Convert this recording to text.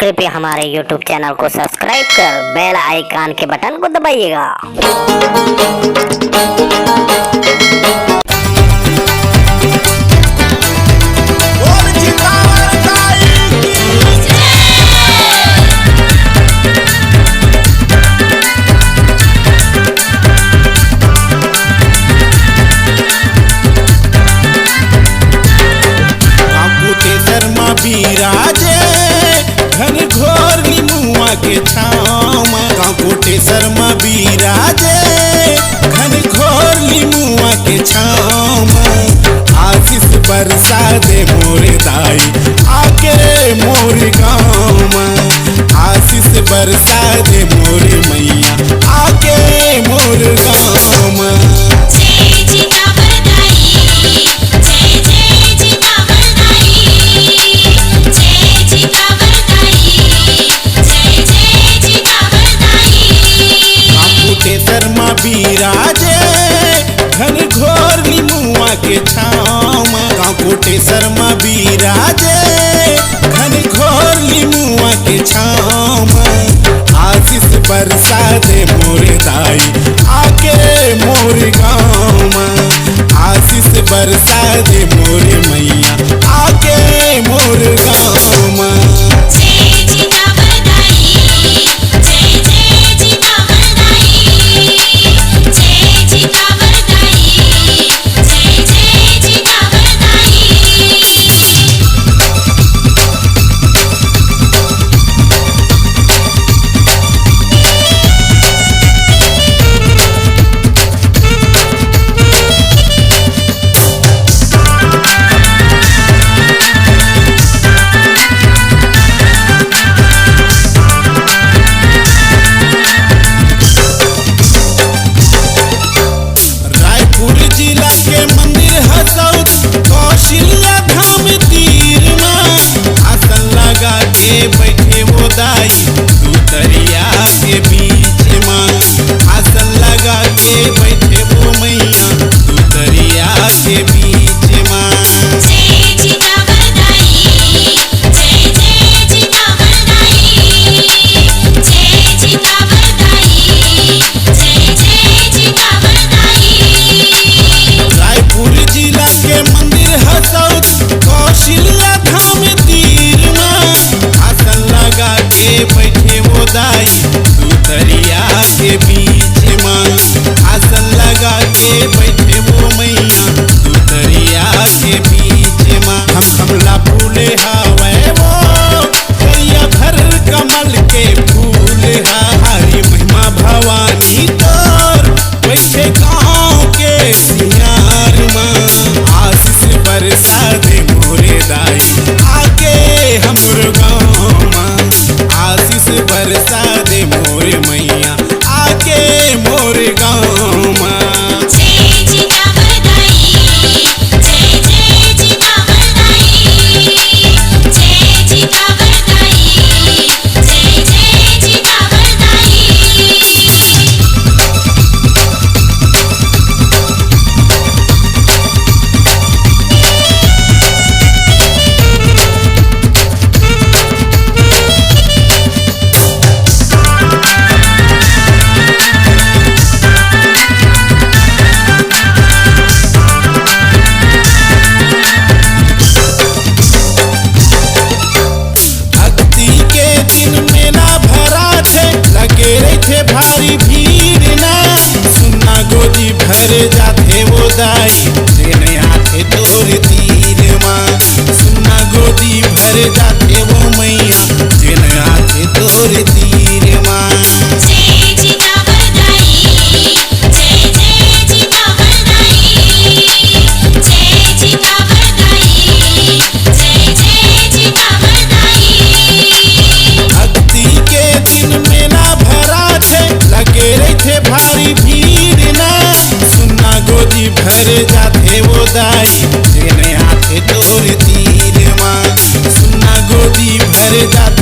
कृपया हमारे YouTube channel को सब्सक्राइब कर बेल आइकन के बटन को दबाइएगा। बिराजे घन घोर निमुआ के छाँव कांकोटेश्वर में बिराजे घन घोर निमुआ के छाँव आशीष बरसा दे मोर दाई आके मोर गाँव में आशीष बरसा दे मोर मैया आके मोर गाँव में। बिराजे घन घोर निमुआ के छाँव कांकोटेश्वर में बिराजे घन घोर निमुआ के छाँव आशीष बरसा दे मोर दाई आके मोर गाँव में आशीष बरसा दे मोर मैया आके मोर गाँव में। कौशल्या धाम तीर में आसन लगा के बैठे वो दाई दू दरिया के बीच में आसन लगा के बैठे वो मैया दू दरिया के बीच में। कौशल्या धाम तीर में आसन लगा के बैठे वो दाई दू दरिया के बीच में आसन लगा के बैठे वो मैया दू दरिया के बीच में। हम कमला फूले हवे वो दरिया भर कमल के फूल हरी महिमा भवानी तोर बैठे गाँव के सियार में आशीष बरसा दे मोरे दाई आके हमर गाँव में आशीष बरसा दे मोरे मैया आके मोर गाँव में। भारी भीड़ ना सुन्ना गोदी भर जाते वो दाई देने आते तोर तीर माँ सुन्ना गोदी भर जाते वो मैया देने आते तोर तीर माँ। भारी भीड़ ना सुन्ना गोदी भर जाते वो दाई देने आते तोर तीर माँ सुन्ना गोदी भर जाते